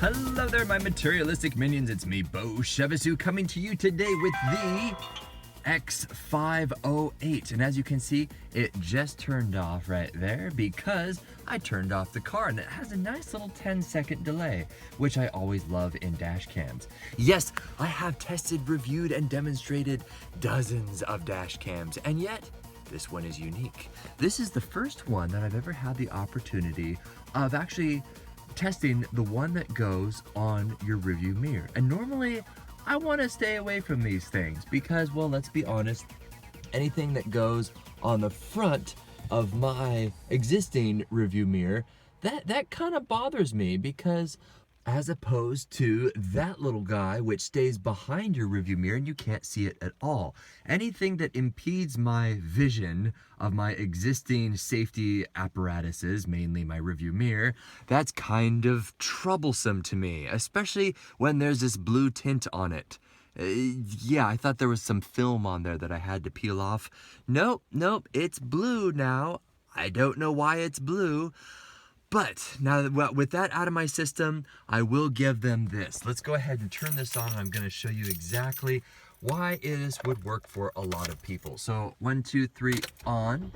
Hello there, my materialistic minions. It's me, Beau coming to you today with the X508. And as you can see, it just turned off right there because I turned off the car, and it has a nice little 10-second delay, which I always love in dash cams. Yes, I have tested, reviewed, and demonstrated dozens of dash cams, and yet this one is unique. This is the first one that I've ever had the opportunity of actually testing the one that goes on your rearview mirror. And normally I want to stay away from these things because, well, let's be honest, anything that goes on the front of my existing rearview mirror, that kind of bothers me, because as opposed to that little guy which stays behind your rearview mirror and you can't see it at all. Anything that impedes my vision of my existing safety apparatuses, mainly my rearview mirror, that's kind of troublesome to me, especially when there's this blue tint on it. Yeah, I thought there was some film on there that I had to peel off. Nope, it's blue now. I don't know why it's blue. But now with that out of my system, I will give them this. Let's go ahead and turn this on. I'm going to show you exactly why this would work for a lot of people. So 1, 2, 3, on,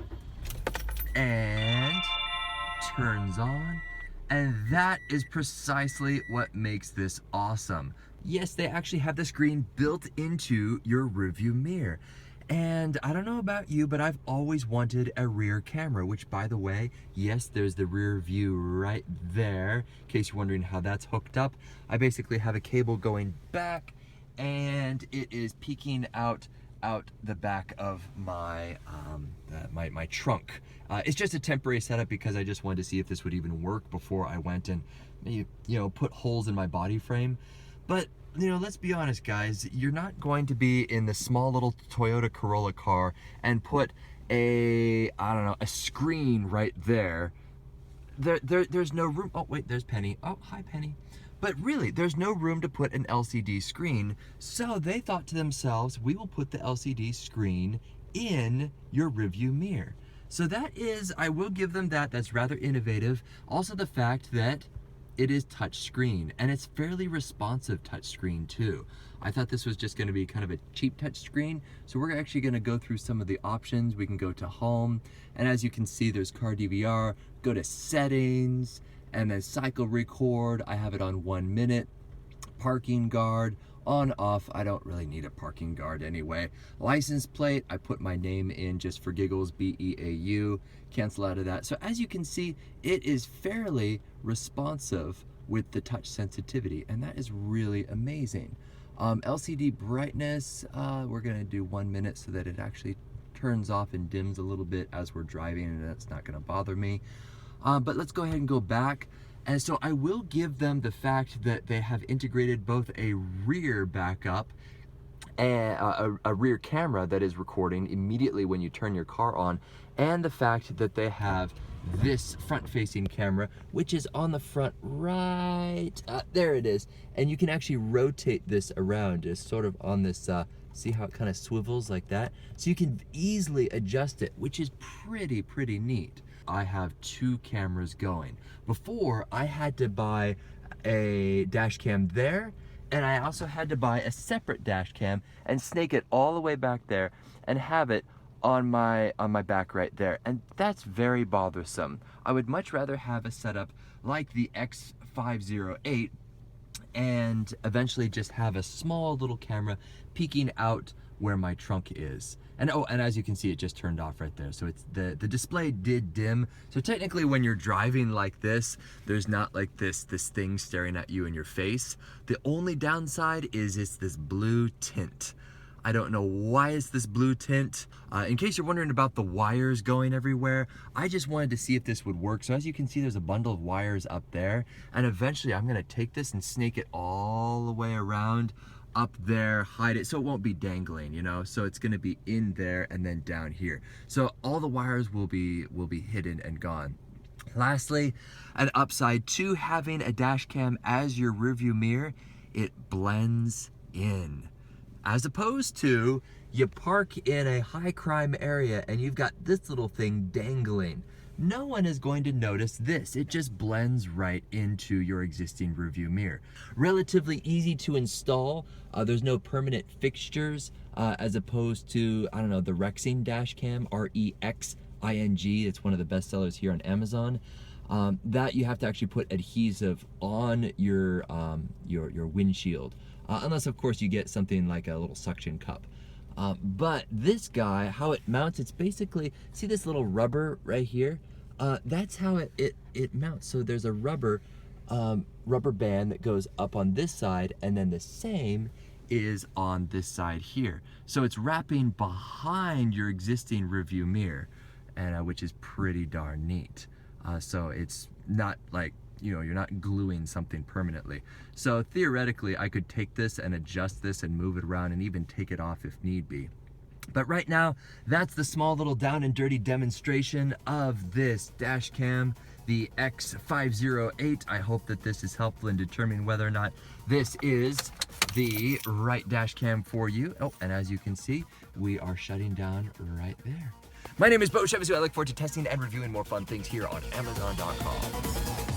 and turns on. And that is precisely what makes this awesome. Yes, they actually have the screen built into your rearview mirror. And I don't know about you, but I've always wanted a rear camera, which, by the way, yes, there's the rear view right there. In case you're wondering how that's hooked up, I basically have a cable going back, and it is peeking out the back of my my trunk. It's just a temporary setup because I just wanted to see if this would even work before I went and put holes in my body frame. But let's be honest, guys, you're not going to be in the small little Toyota Corolla car and put a screen right there. There's no room. Oh, wait, there's Penny. Oh, hi, Penny. But really, there's no room to put an LCD screen. So they thought to themselves, we will put the LCD screen in your rearview mirror. So that is, I will give them that. That's rather innovative. Also the fact that it is touch screen, and it's fairly responsive touch screen too. I thought this was just going to be kind of a cheap touch screen, so we're actually going to go through some of the options. We can go to home, and as you can see, there's car DVR, go to settings, and then cycle record. I have it on 1 minute. Parking guard, on off. I don't really need a parking guard anyway. License plate, I put my name in just for giggles, BEAU, cancel out of that. So as you can see, it is fairly responsive with the touch sensitivity, and that is really amazing. LCD brightness, we're gonna do 1 minute so that it actually turns off and dims a little bit as we're driving, and that's not gonna bother me. But let's go ahead and go back. And so I will give them the fact that they have integrated both a rear backup and a rear camera that is recording immediately when you turn your car on, and the fact that they have this front-facing camera, which is on the front right, there it is. And you can actually rotate this around, just sort of on this, see how it kind of swivels like that? So you can easily adjust it, which is pretty neat. I have 2 cameras going. Before, I had to buy a dash cam there, and I also had to buy a separate dash cam and snake it all the way back there and have it on my back right there, and that's very bothersome. I would much rather have a setup like the X508 and eventually just have a small little camera peeking out where my trunk is. And oh, and as you can see, it just turned off right there. So it's the display did dim. So technically when you're driving like this, there's not like this thing staring at you in your face. The only downside is it's this blue tint. I don't know why it's this blue tint. In case you're wondering about the wires going everywhere, I just wanted to see if this would work. So as you can see, there's a bundle of wires up there, and eventually I'm gonna take this and snake it all the way around up there, hide it so it won't be dangling, so it's going to be in there and then down here, so all the wires will be hidden and gone. Lastly, an upside to having a dash cam as your rearview mirror, it blends in, as opposed to you park in a high crime area and you've got this little thing dangling. no one is going to notice this. It just blends right into your existing rearview mirror. Relatively easy to install. There's no permanent fixtures as opposed to, I don't know, the Rexing dash cam, R-E-X-I-N-G. It's one of the best sellers here on Amazon. That you have to actually put adhesive on your windshield, unless of course you get something like a little suction cup. But this guy, how it mounts, it's basically, see this little rubber right here? That's how it mounts. So there's a rubber band that goes up on this side, and then the same is on this side here. So it's wrapping behind your existing rearview mirror, and which is pretty darn neat. So it's not like, you know, you're not gluing something permanently. So theoretically, I could take this and adjust this and move it around and even take it off if need be. But right now, that's the small little down and dirty demonstration of this dash cam, the X508. I hope that this is helpful in determining whether or not this is the right dash cam for you. Oh, and as you can see, we are shutting down right there. My name is Beau. I look forward to testing and reviewing more fun things here on Amazon.com.